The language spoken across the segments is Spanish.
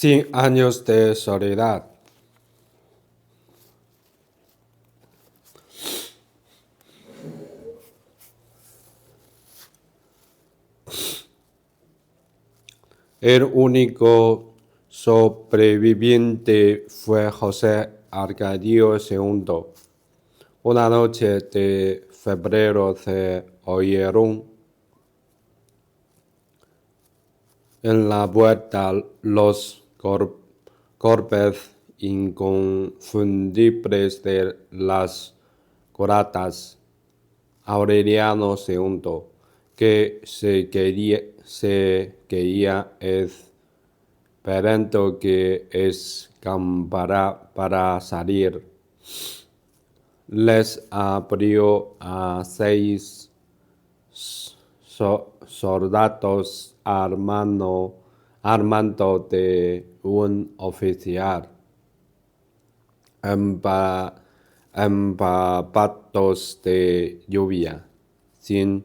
100 años de soledad. El único sobreviviente fue José Arcadio II. Una noche de febrero se oyeron en la puerta los golpes inconfundibles de las coratas. Aureliano II, que se quería esperando que escampara para salir, les abrió a 6 soldados armando de un oficial, empapados de lluvia, sin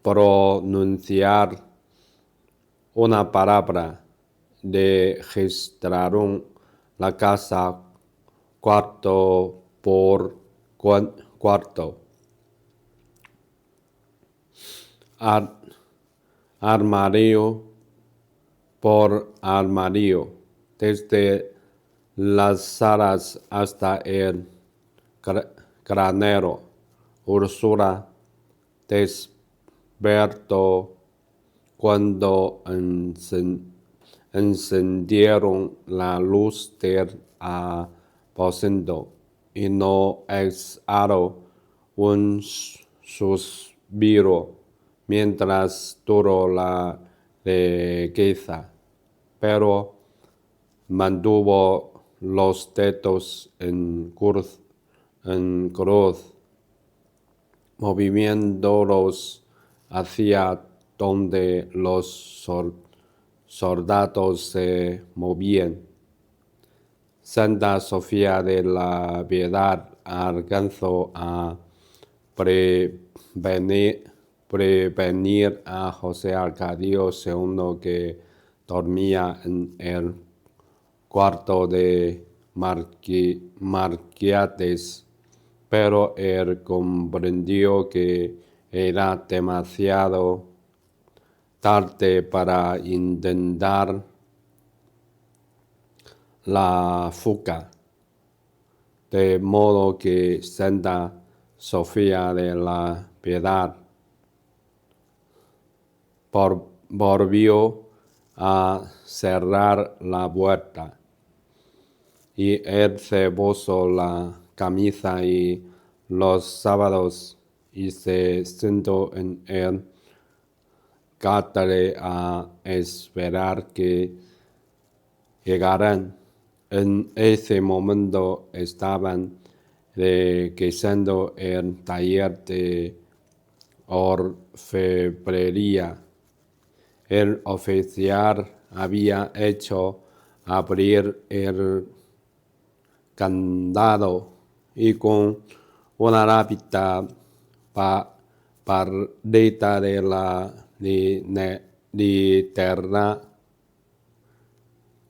pronunciar una palabra, registraron la casa cuarto por cuarto, armario por armario, desde las salas hasta el granero. Úrsula despertó cuando encendieron la luz del aposento y no exhaló un suspiro mientras duró la riqueza, pero mantuvo los dedos en cruz, moviéndolos hacia donde los soldados se movían. Santa Sofía de la Piedad alcanzó a prevenir a José Arcadio II, que dormía en el cuarto de Marquiates, pero él comprendió que era demasiado tarde para intentar la fuga, de modo que Santa Sofía de la Piedad volvió a cerrar la puerta, y él se puso la camisa y los zapatos y se sentó en el catre a esperar que llegaran. En ese momento estaban requisando el taller de orfebrería. El oficial había hecho abrir el candado y con una rápida pardeta de la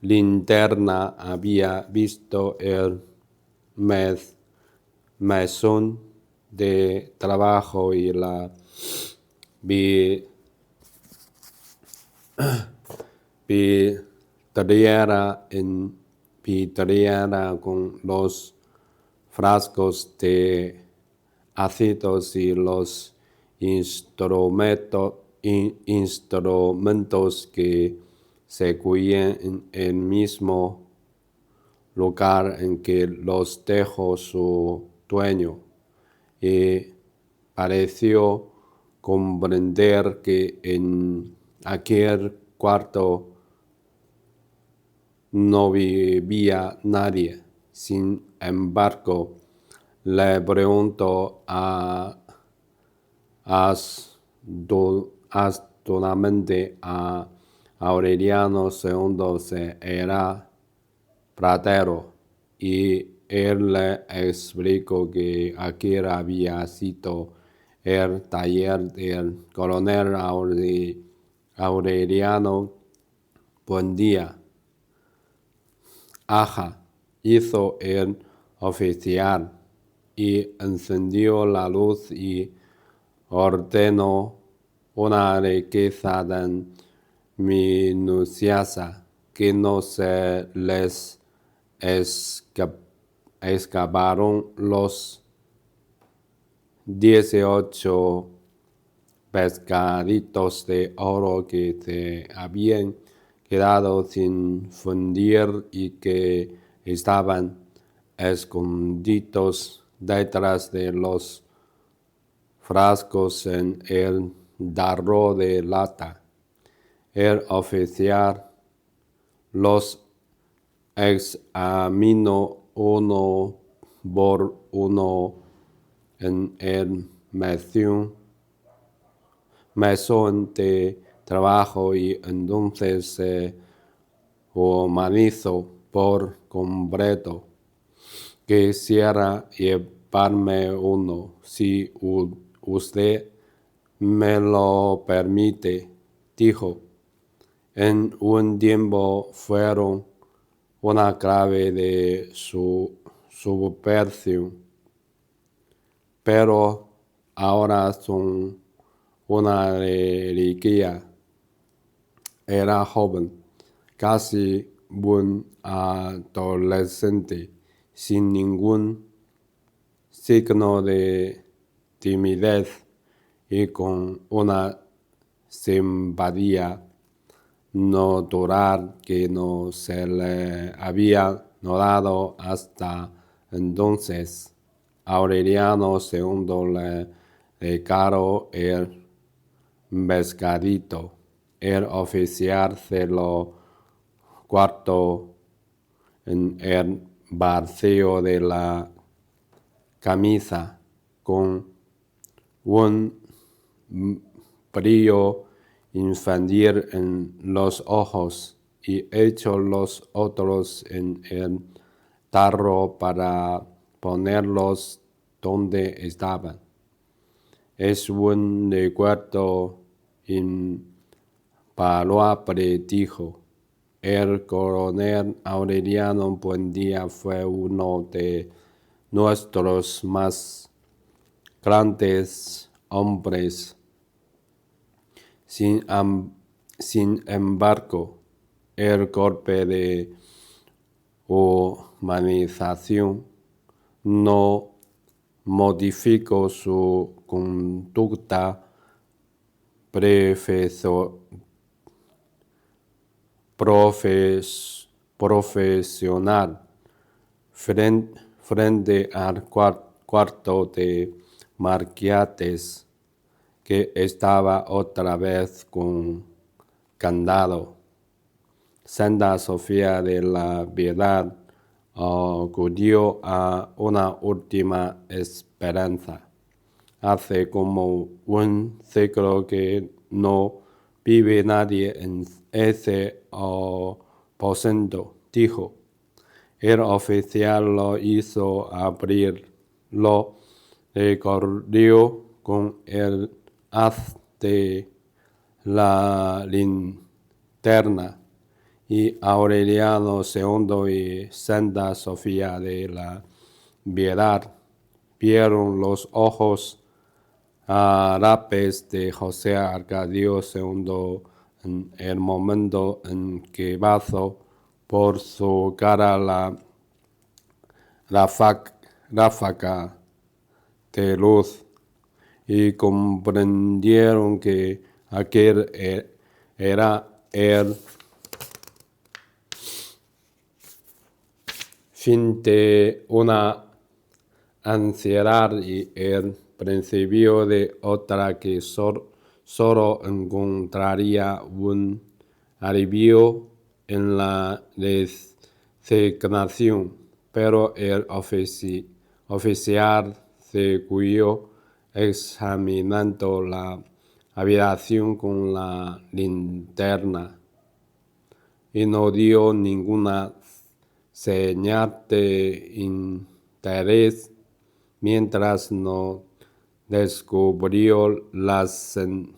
linterna había visto el mesón de trabajo y la vidriera con los frascos de ácidos y los instrumentos que se cuían en el mismo lugar en que los dejó su dueño, y pareció comprender que en aquel cuarto no vivía nadie. Sin embargo, le preguntó astutamente a Aureliano II si era platero, y él le explicó que aquel había sido el taller del coronel Aureliano buen día. Aja hizo el oficial y encendió la luz y ordenó una riqueza tan minuciosa que no se les escaparon los 18 pescaditos de oro que se habían quedado sin fundir y que estaban escondidos detrás de los frascos en el jarro de lata. El oficial los examinó uno por uno en el mesón de trabajo y entonces se humanizó por completo. Quisiera llevarme uno, si usted me lo permite, dijo. En un tiempo fueron una clave de su subversión, pero ahora son una reliquia. Era joven, casi un adolescente, sin ningún signo de timidez y con una simpatía natural que no se le había notado hasta entonces. Aureliano II le regaló el pescadito. El oficial se lo guardó en el bolsillo de la camisa con un brillo infantil en los ojos y echó los otros en el tarro para ponerlos donde estaban. Es un recuerdo invaluable, dijo. El coronel Aureliano Buendía fue uno de nuestros más grandes hombres. Sin embargo, el golpe de humanización no modificó su conducta profesional frente al cuarto de Marquiates, que estaba otra vez con candado. Santa Sofía de la Piedad acudió a una última esperanza. Hace como un siglo que no vive nadie en ese aposento, dijo. El oficial lo hizo abrir, lo recorrió con el haz de la linterna y Aureliano II y Santa Sofía de la Piedad vieron los ojos árabes de José Arcadio II en el momento en que pasó por su cara la ráfaga de luz y comprendieron que aquel era el fin de una ansiedad y el principio de otra que solo encontraría un alivio en la resignación. Pero el oficial siguió examinando la habitación con la linterna y no dio ninguna señal de interés mientras no descubrió la senda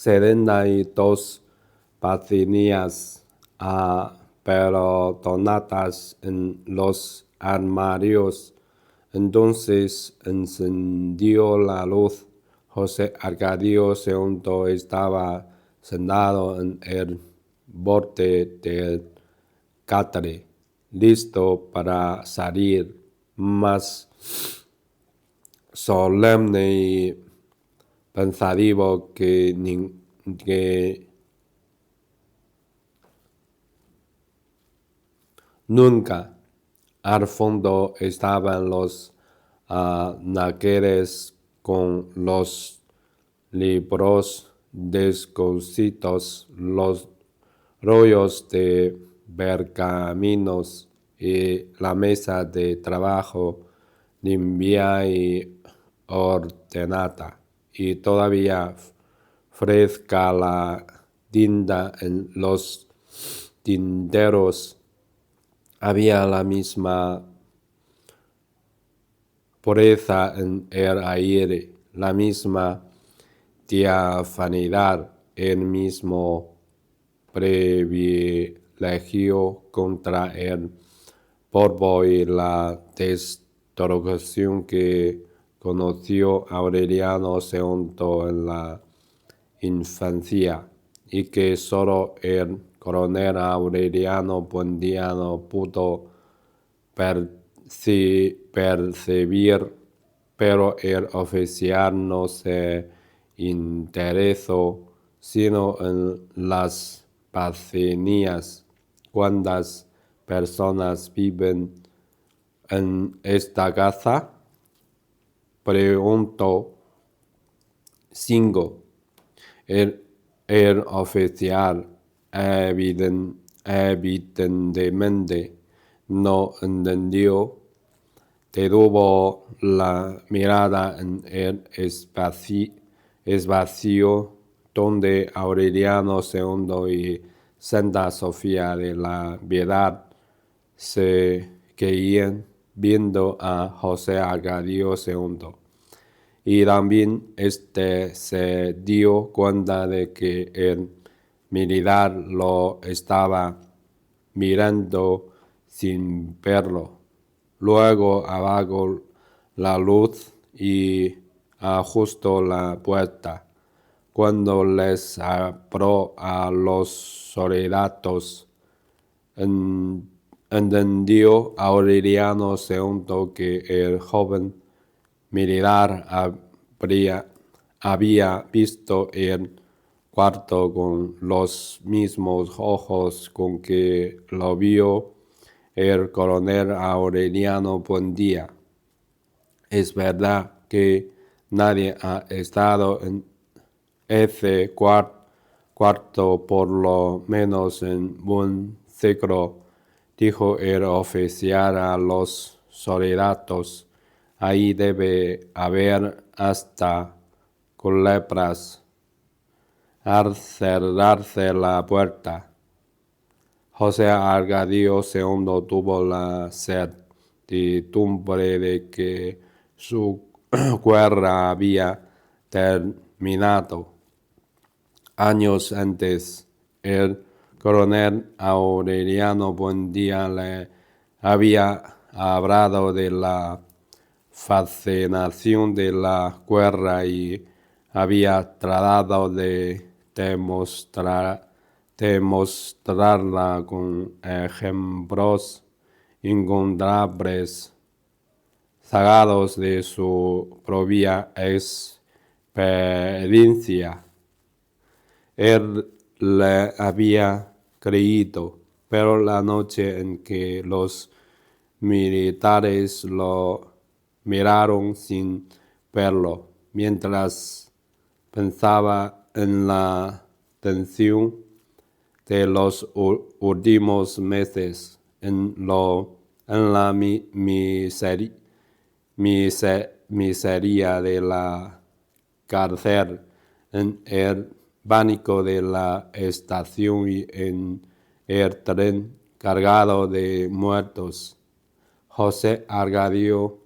72 vacías aperdonadas en los armarios. Entonces encendió la luz. José Arcadio II estaba sentado en el borde del catre, listo para salir, más solemne y pensativo que nunca. Al fondo estaban los naqueres con los libros descosidos, los rollos de pergaminos y la mesa de trabajo limpia y ordenada, y todavía fresca la tinta en los tinteros. Había la misma pureza en el aire, la misma diafanidad, el mismo privilegio contra el polvo y la destrucción que conoció Aureliano II en la infancia, y que solo el coronel Aureliano Buendía pudo percibir, pero el oficial no se interesó sino en las vacías. ¿Cuántas personas viven en esta casa?, preguntó. 5. El oficial evidentemente no entendió. Detuvo la mirada en el espacio donde Aureliano II y Santa Sofía de la Piedad se queían, viendo a José Arcadio II. Y también se dio cuenta de que el militar lo estaba mirando sin verlo. Luego apagó la luz y ajustó la puerta. Cuando les habló a los soldados, entendió Aureliano II que el joven militar había visto el cuarto con los mismos ojos con que lo vio el coronel Aureliano Buendía. Es verdad que nadie ha estado en ese cuarto por lo menos en un siglo, dijo el oficial a los soldados. Ahí debe haber hasta culebras. Al cerrarse la puerta, José Arcadio II tuvo la certidumbre de que su guerra había terminado. Años antes, el coronel Aureliano Buendía le había hablado de la fascinación de la guerra y había tratado de demostrarla con ejemplos incontables sacados de su propia experiencia. Él le había creído, pero la noche en que los militares lo miraron sin verlo, mientras pensaba en la tensión de los últimos meses, en la miseria de la cárcel, en el pánico de la estación y en el tren cargado de muertos, José Arcadio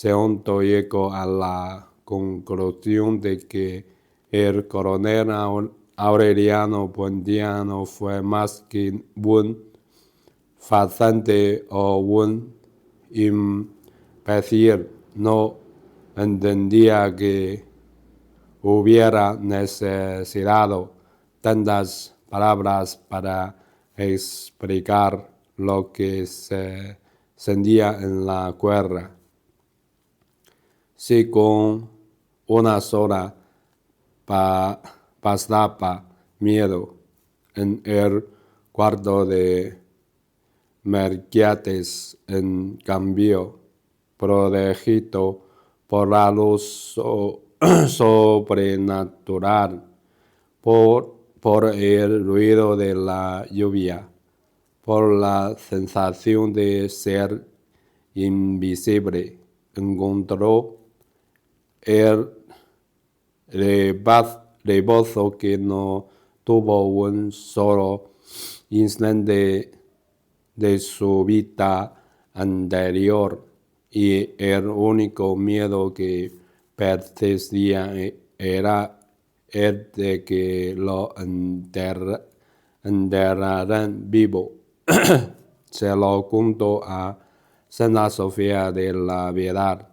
II llegó a la conclusión de que El coronel Aureliano Buendiano fue más que un farsante o un imbécil. No entendía que hubiera necesitado tantas palabras para explicar lo que se sentía en la cuerda. Si con una sola pasaba miedo en el cuarto de Merquiates, en cambio, protegido por la luz sobrenatural, por el ruido de la lluvia, por la sensación de ser invisible, encontró el rebozo que no tuvo un solo instante de su vida anterior, y el único miedo que persistía era el de que lo enterraran vivo. Se lo contó a Santa Sofía de la Piedad,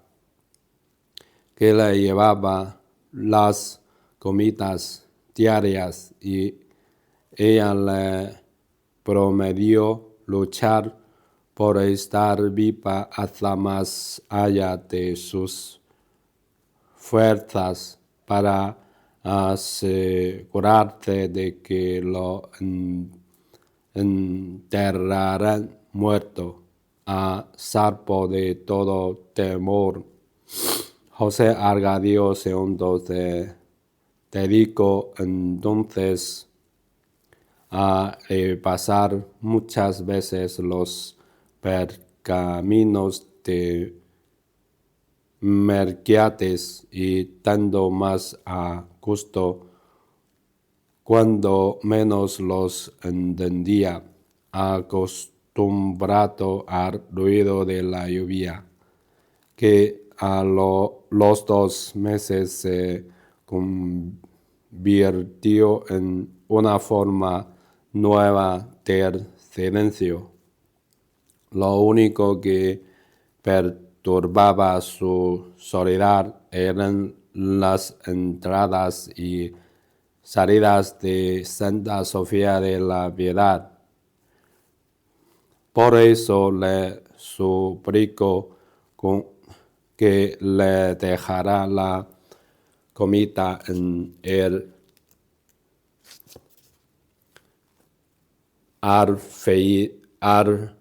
que le llevaba las comidas diarias, y ella le prometió luchar por estar viva hasta más allá de sus fuerzas, para asegurarse de que lo enterraran muerto, a salvo de todo temor. José Arcadio II se dedicó entonces a repasar muchas veces los pergaminos de Merquiates, y tanto más a gusto cuando menos los entendía, acostumbrado al ruido de la lluvia, que a los 2 meses se convirtió en una forma nueva del silencio. Lo único que perturbaba su soledad eran las entradas y salidas de Santa Sofía de la Piedad. Por eso le suplicó que le dejara la comida en el alféizar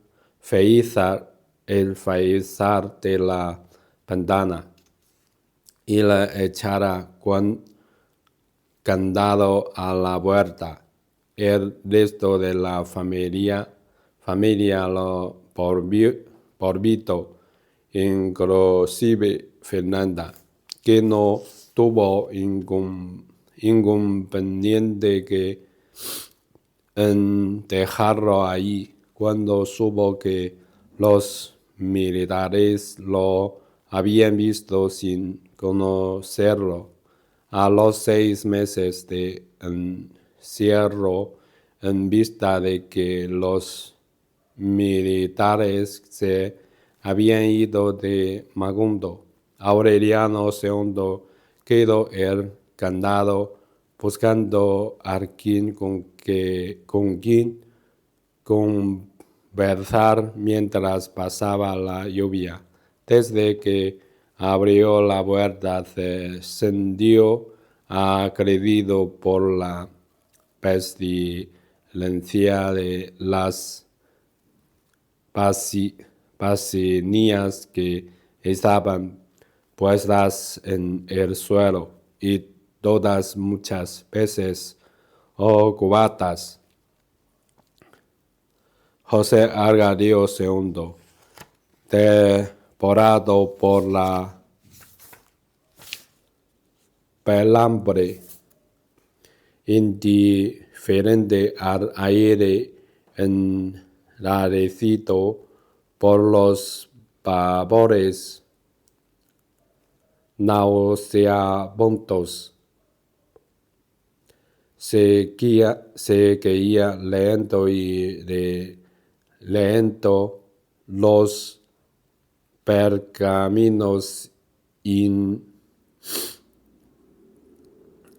de la ventana, y le echara candado a la puerta. El resto de la familia lo porvito, inclusive Fernanda, que no tuvo inconveniente que en dejarlo allí cuando supo que los militares lo habían visto sin conocerlo. A los 6 meses de encierro, en vista de que los militares se habían ido de Magundo, Aureliano II quedó el candado, buscando a quien con quien conversar mientras pasaba la lluvia. Desde que abrió la puerta se sintió agredido por la pestilencia de las vacinías que estaban puestas en el suelo, y todas muchas veces cubatas. José Arcadio II, devorado por la pelambre, indiferente al aire enrarecido por los vapores nauseabundos, seguía lento y lento los pergaminos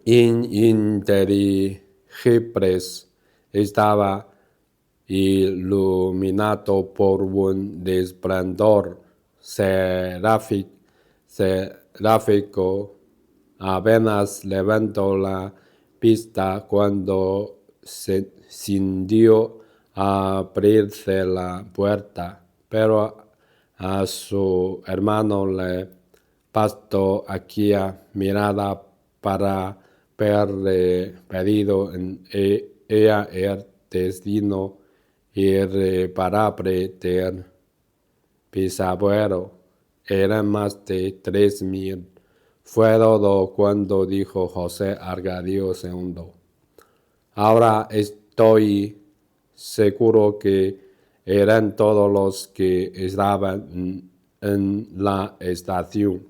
inteligibles. Estaba iluminado por un resplandor seráfico. Apenas levantó la vista cuando se sintió abrirse la puerta, pero a su hermano le bastó aquella mirada para haberle pedido en ella el destino irreparable del bisabuelo. Eran más de 3,000. Fue todo cuando dijo José Arcadio II. Ahora estoy seguro que eran todos los que estaban en la estación.